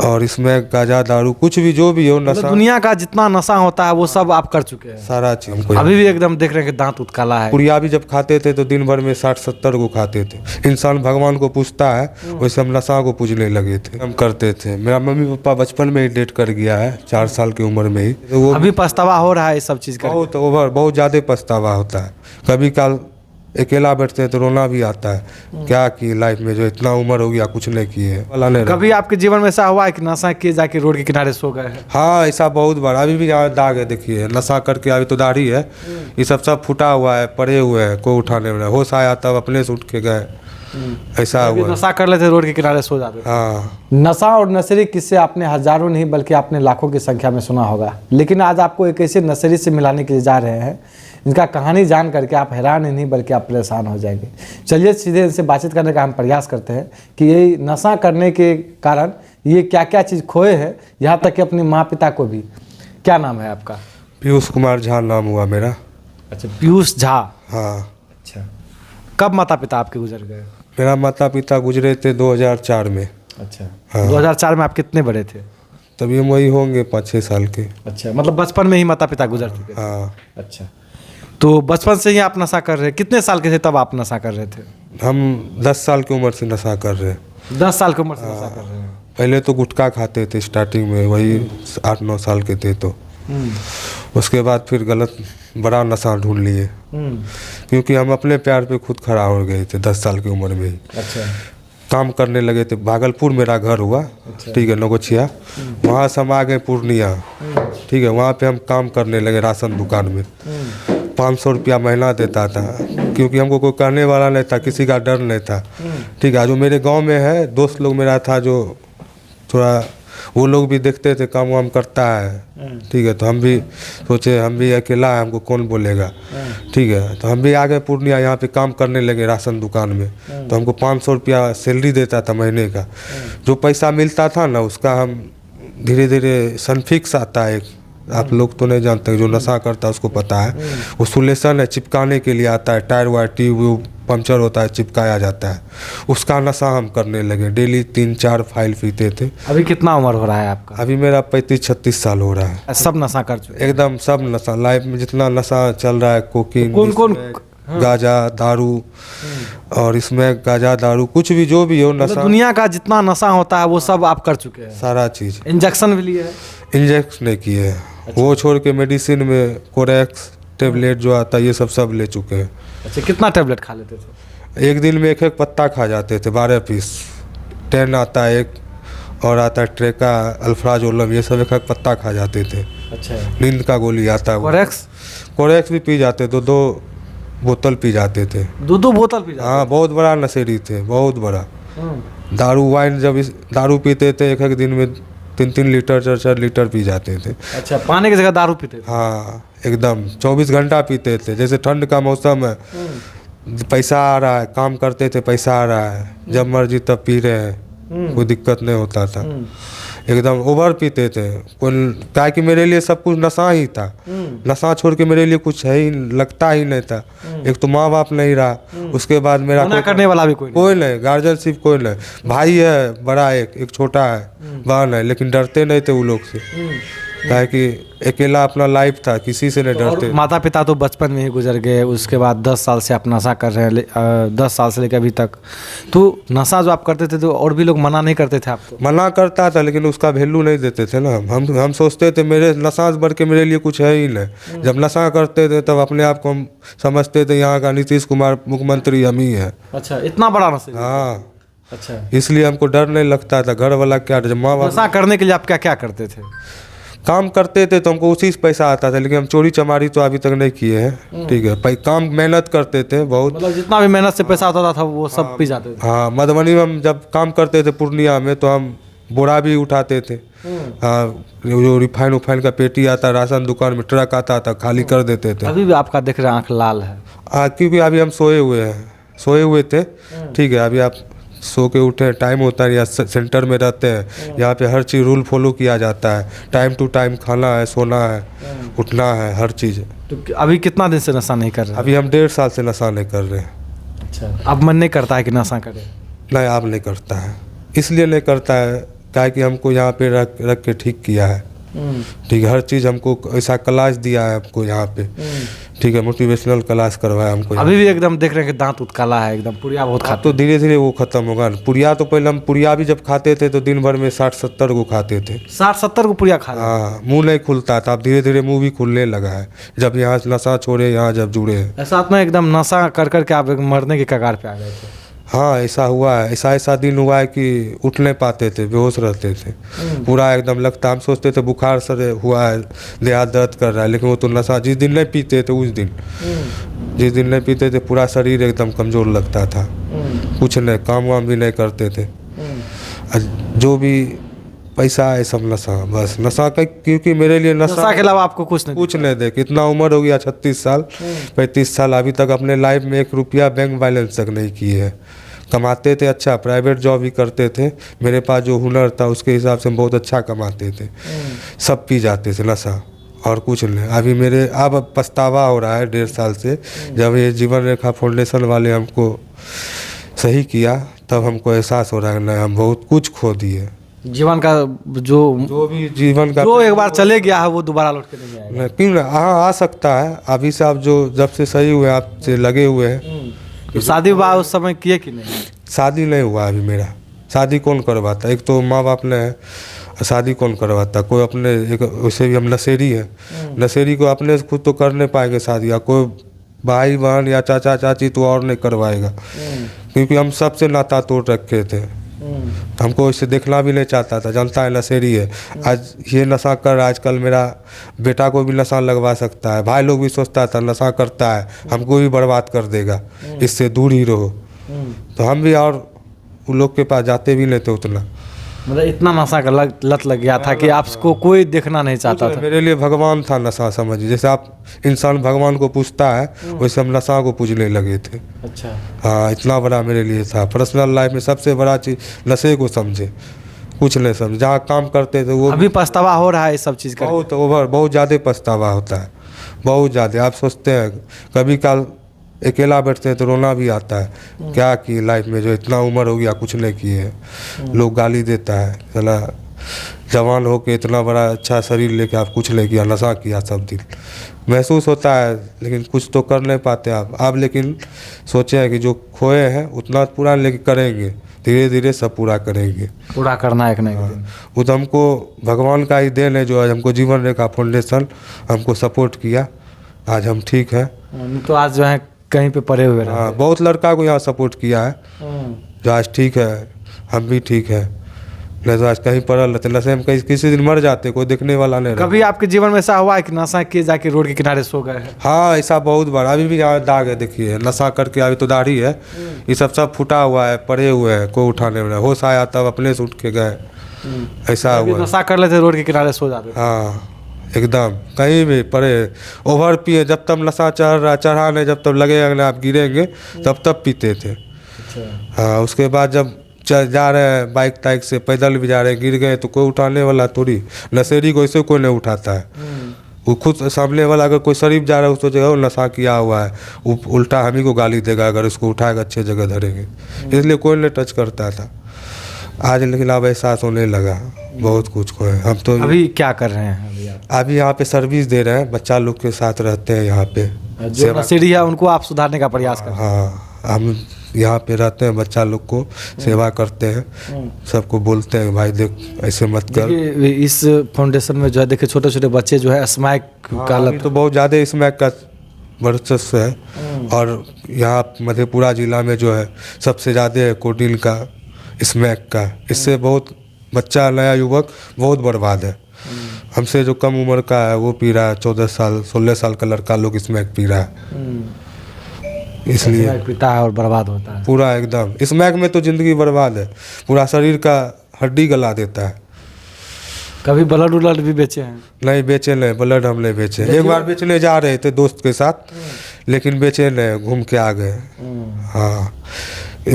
और इसमें गांजा दारू कुछ भी जो भी हो नशा, दुनिया का जितना नशा होता है वो सब आप कर चुके हैं। सारा चीज हमको अभी भी एकदम देख रहे हैं कि दांत उत काला है। पुड़िया भी जब खाते थे तो दिन भर में 60-70 को खाते थे। इंसान भगवान को पूजता है वैसे हम नशा को पूजने लगे थे, हम करते थे। मेरा मम्मी पापा बचपन में ही डेट कर गया है, 4 साल की उम्र में ही। तो वो अभी पछतावा हो रहा है इस सब चीज का? बहुत ज़्यादा पछतावा होता है। कभी काल अकेला बैठते हैं तो रोना भी आता है, क्या की लाइफ में जो इतना उम्र हो गया कुछ नहीं किए। कभी आपके जीवन में ऐसा हुआ है कि नशा किए जाके रोड के किनारे सो गए हैं? हाँ, ऐसा बहुत बार। अभी भी यहाँ दाग है, देखिए नशा करके अभी तो दाढ़ी है, ये सब फूटा हुआ है, पड़े हुए हैं, कोई उठाने में होश आया तब अपने से उठ के गए। ऐसा हुआ। नशा कर लेते रोड के किनारे सो जाते। हाँ, नशा और नशेड़ी किस्से आपने हजारों नहीं बल्कि आपने लाखों की संख्या में सुना होगा, लेकिन आज आपको एक ऐसे नशेड़ी से मिलाने के लिए जा रहे हैं इनका कहानी जान करके आप हैरान ही नहीं बल्कि आप परेशान हो जाएंगे। चलिए सीधे इनसे बातचीत करने का हम प्रयास करते हैं कि ये नशा करने के कारण ये क्या क्या चीज़ खोए हैं, यहाँ तक कि अपने माँ पिता को भी। क्या नाम है आपका? पीयूष कुमार झा नाम हुआ मेरा। अच्छा, पीयूष झा। हाँ। अच्छा, कब माता पिता आपके गुजर गए? मेरा माता पिता गुजरे थे 2004 में। अच्छा। हाँ। 2004 में आप कितने बड़े थे? तभी हम वही होंगे 5-6 साल के। अच्छा, मतलब बचपन में ही माता पिता गुजर चुके थे। हाँ। अच्छा, तो बचपन से ही आप नशा कर रहे? कितने साल के थे तब आप नशा कर रहे थे? हम 10 साल की उम्र से नशा कर रहे। 10 साल की उम्र से नशा कर रहे हैं? पहले तो गुटखा खाते थे स्टार्टिंग में, वही 8-9 साल के थे तो। उसके बाद फिर गलत बड़ा नशा ढूंढ लिए, क्योंकि हम अपने प्यार पे खुद खड़ा हो गए थे 10 साल की उम्र में ही। अच्छा। काम करने लगे थे। भागलपुर मेरा घर हुआ। अच्छा। ठीक है, नगोछिया। वहाँ से हम आ गए पूर्णिया। ठीक है, वहाँ पे हम काम करने लगे राशन दुकान में। 500 रुपया महीना देता था, क्योंकि हमको कोई करने वाला नहीं था, किसी का डर नहीं था। ठीक है, जो मेरे गांव में है दोस्त लोग मेरा था जो थोड़ा, वो लोग भी देखते थे काम वाम करता है। ठीक है, तो हम भी सोचे हम भी अकेला है, हमको कौन बोलेगा। ठीक है, तो हम भी आ गए पूर्णिया, यहाँ पे काम करने लगे राशन दुकान में। तो हमको 500 रुपया सैलरी देता था महीने का। जो पैसा मिलता था ना उसका हम धीरे धीरे सनफिक्स आता है, आप लोग तो नहीं जानते, जो नशा करता है उसको पता है। वो सुलेशन है, चिपकाने के लिए आता है, टायर वायर ट्यूब पंचर होता है, चिपकाया जाता है, उसका नशा हम करने लगे। डेली 3-4 फाइल पीते थे। अभी कितना उम्र हो रहा है आपका? अभी मेरा 35-36 साल हो रहा है। सब नशा कर चुके? एकदम सब नशा, लाइफ में जितना नशा चल रहा है, कोकीन, कौन कौन? गांजा दारू, और इसमें गांजा दारू कुछ भी जो भी हो नशा, दुनिया का जितना नशा होता है वो सब आप कर चुके हैं? सारा चीज। इंजेक्शन भी लिए? इंजेक्शन नहीं किए हैं। अच्छा। वो छोड़ के मेडिसिन में कोरेक्स टेबलेट जो आता है ये सब ले चुके हैं। अच्छा, कितना टेबलेट खा लेते थे? एक दिन में एक पत्ता खा जाते थे, 12 पीस। 10 आता है एक, और आता है ट्रेका, अल्फ्राजोलम, ये सब एक पत्ता खा जाते थे। अच्छा। नींद का गोली आता है। कोरेक्स भी पी जाते, 2-2 बोतल पी जाते थे। 2-2 बोतल पी जाते? हाँ, बहुत बड़ा नशेड़ी थे, बहुत बड़ा। दारू वाइन जब दारू पीते थे एक दिन में 3-3 लीटर 4-4 लीटर पी जाते थे। अच्छा, पानी की जगह दारू पीते थे? हाँ, एकदम 24 घंटा पीते थे। जैसे ठंड का मौसम है, पैसा आ रहा है, काम करते थे, पैसा आ रहा है, जब मर्जी तब पी रहे हैं, कोई दिक्कत नहीं होता था। एकदम ओवर पीते थे। क्या कि मेरे लिए सब कुछ नशा ही था। नशा छोड़ के मेरे लिए कुछ है ही, लगता ही नहीं था। एक तो माँ बाप नहीं रहा, उसके बाद मेरा मना करने वाला भी कोई नहीं, गार्जियनशिप कोई नहीं। भाई है बड़ा, एक छोटा है, बहन है, लेकिन डरते नहीं थे वो लोग से, क्या कि अकेला अपना लाइफ था, किसी से नहीं डरते। माता पिता तो बचपन में ही गुजर गए, उसके बाद 10 साल से आप नशा कर रहे हैं, 10 साल से लेकर अभी तक। तो नशा जो आप करते थे तो और भी लोग मना नहीं करते थे आपको? मना करता था, लेकिन उसका वैल्यू नहीं देते थे ना। हम सोचते थे मेरे नशा बढ़ के मेरे लिए कुछ है ही नहीं। जब नशा करते थे तब अपने आप को हम समझते थे यहाँ का नीतीश कुमार मुख्यमंत्री हम ही है। अच्छा, इतना बड़ा नशा? हाँ। अच्छा, इसलिए हमको डर नहीं लगता था। घर वाला क्या, जब माँ बाप नशा करने के लिए आप क्या क्या करते थे? काम करते थे तो हमको उसी से पैसा आता था, लेकिन हम चोरी चमारी तो अभी तक नहीं किए हैं। ठीक है, काम मेहनत करते थे बहुत, मतलब जितना भी मेहनत से पैसा आता था वो सब पी जाते थे? हाँ, मधुबनी में हम जब काम करते थे पूर्णिया में तो हम बोरा भी उठाते थे। हाँ, जो रिफाइन उफाइन का पेटी आता, राशन दुकान में ट्रक आता था, खाली कर देते थे। अभी भी आपका देख रहे हैं आँख लाल है? क्योंकि अभी हम सोए हुए थे। ठीक है, अभी आप सो के उठे, टाइम होता है, या सेंटर में रहते हैं, यहाँ पे हर चीज़ रूल फॉलो किया जाता है। टाइम टू टाइम खाना है, सोना है, उठना है, हर चीज़। तो अभी कितना दिन से नशा नहीं कर रहे? अभी हम 1.5 साल से नशा नहीं कर रहे हैं। अच्छा, अब मन नहीं करता है कि नशा करें? नहीं, अब नहीं करता है। इसलिए नहीं करता है क्या है कि हमको यहाँ पे रख के ठीक किया है। ठीक है, हर चीज़ हमको ऐसा क्लास दिया है हमको यहाँ पे। ठीक है, मोटिवेशनल क्लास करवाया हमको। अभी भी एकदम देख रहे हैं कि दांत उत काला है एकदम, पुड़िया बहुत अब खाते तो धीरे धीरे वो खत्म होगा। पुड़िया तो पहले हम पुड़िया भी जब खाते थे तो दिन भर में 60-70 को खाते थे। 60-70 को पुड़िया खा रहे हैं। हाँ, मुंह नहीं खुलता था। अब धीरे धीरे मुंह भी खुलने लगा है जब यहाँ से नशा छोड़े, यहाँ जब जुड़े हैं। ऐसा में एकदम नशा कर करके आप एक मरने की कगार पे आ गए थे। हाँ, ऐसा हुआ है। ऐसा दिन हुआ है कि उठ नहीं पाते थे, बेहोश रहते थे पूरा एकदम। लगता हम सोचते थे बुखार सर हुआ है, देह हाथ दर्द कर रहा है, लेकिन वो तो नशा जिस दिन नहीं पीते थे, उस दिन जिस दिन नहीं पीते थे पूरा शरीर एकदम कमज़ोर लगता था। कुछ नहीं, काम वाम भी नहीं करते थे। जो भी पैसा है सब नशा, बस नशा का। क्योंकि मेरे लिए नशा के अलावा आपको कुछ नहीं दे। कितना उम्र हो गया, 36 साल 35 साल, अभी तक अपने लाइफ में 1 रुपया बैंक बैलेंस तक नहीं किए है। कमाते थे अच्छा, प्राइवेट जॉब भी करते थे। मेरे पास जो हुनर था उसके हिसाब से हम बहुत अच्छा कमाते थे। सब पी जाते थे नशा और कुछ नहीं। अभी मेरे अब पछतावा हो रहा है 1.5 साल से, जब ये जीवन रेखा फाउंडेशन वाले हमको सही किया तब हमको एहसास हो रहा है ना, हम बहुत कुछ खो दिए। जीवन का जो भी जीवन का जो एक बार चले गया है वो दोबारा लौट के नहीं आएगा। क्यों ना, हाँ आ सकता है। अभी से आप जो जब से सही हुए, आपसे लगे हुए हैं। तो शादी विवाह उस समय किए कि नहीं? शादी नहीं हुआ अभी मेरा। शादी कौन करवाता? एक तो माँ बाप ने, शादी कौन करवाता? कोई अपने, एक वैसे भी हम नशेड़ी हैं, नशेड़ी को अपने से खुद तो कर नहीं पाएंगे शादी, या कोई भाई बहन या चाचा चाची तो और नहीं करवाएगा। क्योंकि हम सबसे नाता तोड़ रखे थे। हमको इसे देखना भी नहीं चाहता था, जानता है नशेड़ी है। आज ये नशा कर, आजकल मेरा बेटा को भी नशा लगवा सकता है। भाई लोग भी सोचता था नशा करता है, हमको भी बर्बाद कर देगा, इससे दूर ही रहो। तो हम भी और उन लोग के पास जाते भी नहीं थे उतना। मतलब इतना नशा का लत लग गया था कि आपको कोई देखना नहीं चाहता था। मेरे लिए भगवान था नशा, समझिए। जैसे आप इंसान भगवान को पूजता है, वैसे हम नशा को पूजने लगे थे। अच्छा। हाँ, इतना बड़ा मेरे लिए था। पर्सनल लाइफ में सबसे बड़ा चीज़ नशे को समझे, कुछ नहीं समझे। जहाँ काम करते थे वो अभी पछतावा हो रहा है इस सब चीज़ का? बहुत ज़्यादा पछतावा होता है, बहुत ज़्यादा। आप सोचते हैं कभी काल अकेला बैठते हैं तो रोना भी आता है, क्या कि लाइफ में जो इतना उम्र हो गया कुछ नहीं किए है। लोग गाली देता है, चला जवान हो के इतना बड़ा अच्छा शरीर लेके आप कुछ नहीं किया, नशा किया सब दिन। महसूस होता है, लेकिन कुछ तो कर नहीं पाते आप। लेकिन सोचे हैं कि जो खोए हैं उतना पूरा लेके करेंगे, धीरे धीरे सब पूरा करेंगे। पूरा करना है कि नहीं? वो तो हमको भगवान का ही देन है जो आज हमको जीवन रेखा फाउंडेशन हमको सपोर्ट किया, आज हम ठीक है। तो आज जो है कहीं पे पड़े हुए। हाँ, बहुत लड़का को यहाँ सपोर्ट किया है जो आज ठीक है, हम भी ठीक है। नहीं तो आज कहीं पड़ल रहते, नशे में कहीं किसी दिन मर जाते, कोई देखने वाला नहीं। कभी आपके जीवन में ऐसा हुआ है कि नशा किए जाके रोड के किनारे सो गए हैं? हाँ, ऐसा बहुत बार। अभी भी यहाँ दाग है, देखिए नशा करके अभी तो दाढ़ी है, ये सब फूटा हुआ है, पड़े हुए हैं, कोई उठाने वाला। होश आया तब अपने से उठ के गए, ऐसा हुआ। नशा कर लेते रोड के किनारे सो जाते? हाँ, एकदम कहीं भी पड़े, ओवर पिए। जब तक नशा चढ़ा नहीं, जब तक लगेगा ना आप गिरेंगे, तब पीते थे। हाँ, उसके बाद जब जा रहे हैं बाइक ताइक से, पैदल भी जा रहे हैं, गिर गए तो कोई उठाने वाला थोड़ी। नशेड़ी को ऐसे कोई नहीं उठाता है। वो खुद सामने वाला अगर कोई शरीफ जा रहा है उसको जगह नशा किया हुआ है, वो उल्टा हम ही को गाली देगा अगर उसको उठाएगा, अच्छे जगह धरेंगे। इसलिए कोई नहीं टच करता था। आज लेकिन अब एहसास होने लगा, बहुत कुछ को है। हम तो अभी क्या कर रहे हैं? अभी यहाँ पे सर्विस दे रहे हैं, बच्चा लोग के साथ रहते हैं यहाँ पे। जो नशेड़ी है उनको आप सुधारने का प्रयास कर? हाँ, हम यहाँ पे रहते हैं, बच्चा लोग को सेवा करते हैं, सबको बोलते हैं भाई देख ऐसे मत कर। इस फाउंडेशन में जो है देखिए छोटे छोटे बच्चे जो है स्मैक का लत तो बहुत ज़्यादा स्मैक का वर्चस्व है। और यहाँ मधेपुरा जिला में जो है सबसे ज़्यादा है कोडीन का, स्मैक का। इससे बहुत बच्चा, नया युवक बहुत बर्बाद है। हमसे जो कम उम्र का है वो पी रहा है, 14 साल 16 साल का लड़का लोग स्मैक पी रहा है। इसलिए पीता है और बर्बाद होता है पूरा एकदम। स्मैक में तो ज़िंदगी बर्बाद है, पूरा शरीर का हड्डी गला देता है। कभी ब्लड उलड भी बेचे हैं? नहीं बेचे नहीं, ब्लड हम नहीं बेचे। एक बार बेचने जा रहे थे दोस्त के साथ, लेकिन बेचे नहीं, घूम के आ गए। हाँ,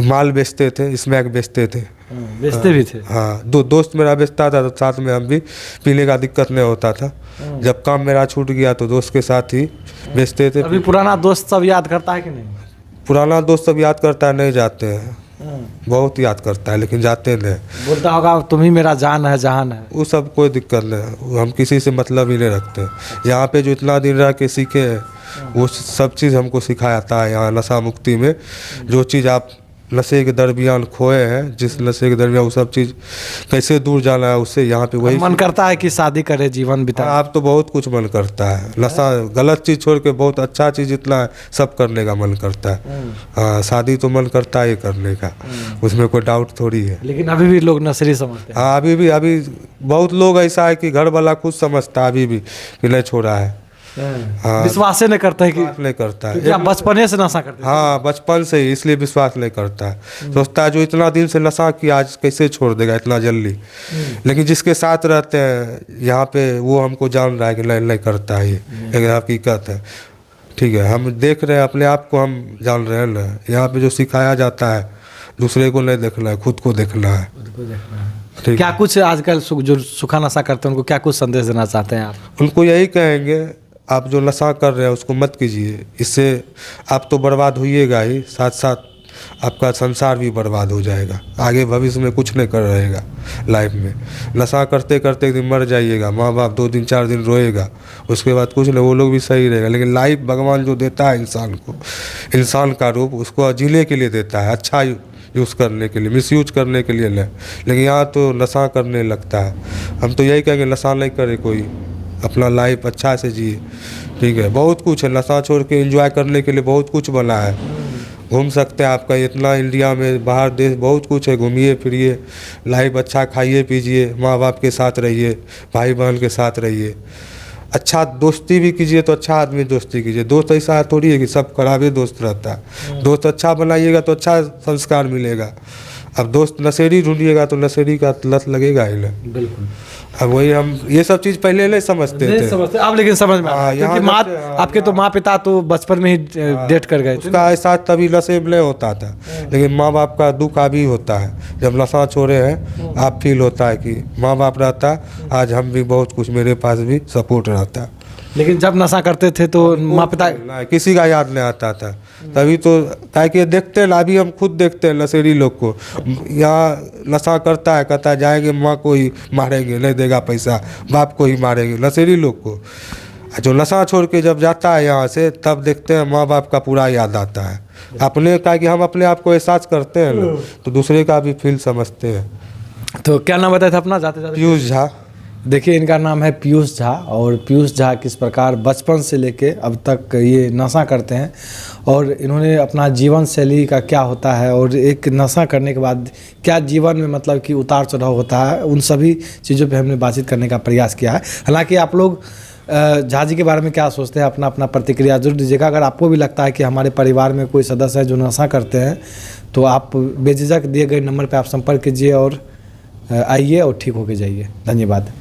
माल बेचते थे, स्मैक बेचते थे। बेचते भी थे? हाँ, दोस्त मेरा बेचता था तो साथ में हम भी पीने का दिक्कत नहीं होता था। जब काम मेरा छूट गया तो दोस्त के साथ ही बेचते थे। अभी पुराना दोस्त सब याद करता है कि नहीं? पुराना दोस्त सब याद करता है, नहीं जाते हैं। बहुत याद करता है, लेकिन जाते नहीं। बोलता होगा तुम ही मेरा जान है जहान है। वो सब कोई दिक्कत नहीं, हम किसी से मतलब ही नहीं रखते। यहाँ पे जो इतना दिन रह के सीखे हैं वो सब चीज़ हमको सिखाया था यहाँ नशा मुक्ति में। जो चीज़ आप नशे के दरमियान खोए हैं, जिस नशे के दरमियान वो सब चीज़ कैसे दूर जाना है उससे, यहाँ पे वही मन करता है कि शादी करे, जीवन बिताए। आप तो बहुत कुछ मन करता है, नशा गलत चीज़ छोड़ के बहुत अच्छा चीज़ जितना है सब करने का मन करता है। हाँ, शादी तो मन करता है करने का, उसमें कोई डाउट थोड़ी है। लेकिन अभी भी लोग नशेड़ी समझते हैं। हाँ, अभी बहुत लोग ऐसा है कि घर वाला खुद समझता है अभी भी कि नहीं छोड़ा है। हाँ, विश्वास ही नहीं करता है कि नहीं करता है। क्योंकि आप बचपने से नशा करते हैं। हाँ, बचपन से ही, इसलिए विश्वास नहीं करता है। सोचता है जो इतना दिन से नशा किया आज कैसे छोड़ देगा इतना जल्दी। लेकिन जिसके साथ रहते हैं यहाँ पे वो हमको जान रहा है कि नहीं करता है, ये एक हकीकत है। ठीक है, हम देख रहे हैं अपने आप को, हम जान रहे हैं ना। यहाँ पे जो सिखाया जाता है दूसरे को नहीं देखना है, खुद को देखना है। ठीक, क्या कुछ आजकल जो सूखा नशा करते हैं उनको क्या कुछ संदेश देना चाहते हैं आप? उनको यही कहेंगे आप जो नशा कर रहे हैं उसको मत कीजिए, इससे आप तो बर्बाद होइएगा ही, साथ साथ आपका संसार भी बर्बाद हो जाएगा। आगे भविष्य में कुछ नहीं कर रहेगा लाइफ में। नशा करते करते एक दिन मर जाइएगा, माँ बाप 2 दिन 4 दिन रोएगा, उसके बाद कुछ नहीं, वो लोग भी सही रहेगा। लेकिन लाइफ भगवान जो देता है इंसान को, इंसान का रूप उसको जीने के लिए देता है, अच्छा यूज़ करने के लिए, मिसयूज करने के लिए नहीं। लेकिन यहाँ तो नशा करने लगता है। हम तो यही कहेंगे नशा नहीं करे कोई, अपना लाइफ अच्छा से जिए। ठीक है, बहुत कुछ है, नशा छोड़ के एंजॉय करने के लिए बहुत कुछ बना है। घूम सकते हैं, आपका इतना इंडिया में बाहर देश बहुत कुछ है, घूमिए फिरिए, लाइफ अच्छा खाइए पीजिए, माँ बाप के साथ रहिए, भाई बहन के साथ रहिए, अच्छा दोस्ती भी कीजिए तो अच्छा आदमी दोस्ती कीजिए। दोस्त ऐसा थोड़ी है कि सब खराबे दोस्त रहता है। दोस्त अच्छा बनाइएगा तो अच्छा संस्कार मिलेगा। अब दोस्त नशेड़ी ढूंढिएगा तो नशेड़ी का लत लगेगा ही ना। बिल्कुल। अब वही हम ये सब चीज़ पहले नहीं समझते थे। समझते अब, लेकिन समझ में आ रहा है। क्योंकि आपके तो माँ पिता तो बचपन में ही डेट कर गए थे। उसका एहसास तभी नशे में नहीं होता था, लेकिन माँ बाप का दुख अभी होता है जब नशा छोड़े हैं। आप फील होता है कि माँ बाप रहता आज हम भी बहुत कुछ, मेरे पास भी सपोर्ट रहता। लेकिन जब नशा करते थे तो माँ पिता किसी का याद नहीं आता था। तभी तो क्या कि देखते हैं, अभी हम खुद देखते हैं नशेड़ी लोग को, यहाँ नशा करता है, कहता है जाएंगे माँ को ही मारेंगे, नहीं देगा पैसा, बाप को ही मारेंगे, नशेड़ी लोग को। जो नशा छोड़ के जब जाता है यहाँ से, तब देखते हैं माँ बाप का पूरा याद आता है। अपने क्या कि हम अपने आप को एहसास करते हैं ना, तो दूसरे का भी फील समझते हैं। तो क्या नाम बताया था अपना जाते जाते? पीयूष झा। देखिए, इनका नाम है पीयूष झा। और पीयूष झा किस प्रकार बचपन से लेके अब तक ये नशा करते हैं, और इन्होंने अपना जीवन शैली का क्या होता है, और एक नशा करने के बाद क्या जीवन में मतलब कि उतार चढ़ाव होता है, उन सभी चीज़ों पे हमने बातचीत करने का प्रयास किया है। हालांकि आप लोग झा जी के बारे में क्या सोचते हैं, अपना अपना प्रतिक्रिया जरूर दीजिएगा। अगर आपको भी लगता है कि हमारे परिवार में कोई सदस्य है जो नशा करते हैं, तो आप बेझिझक दिए गए नंबर पर आप संपर्क कीजिए और आइए और ठीक होके जाइए। धन्यवाद।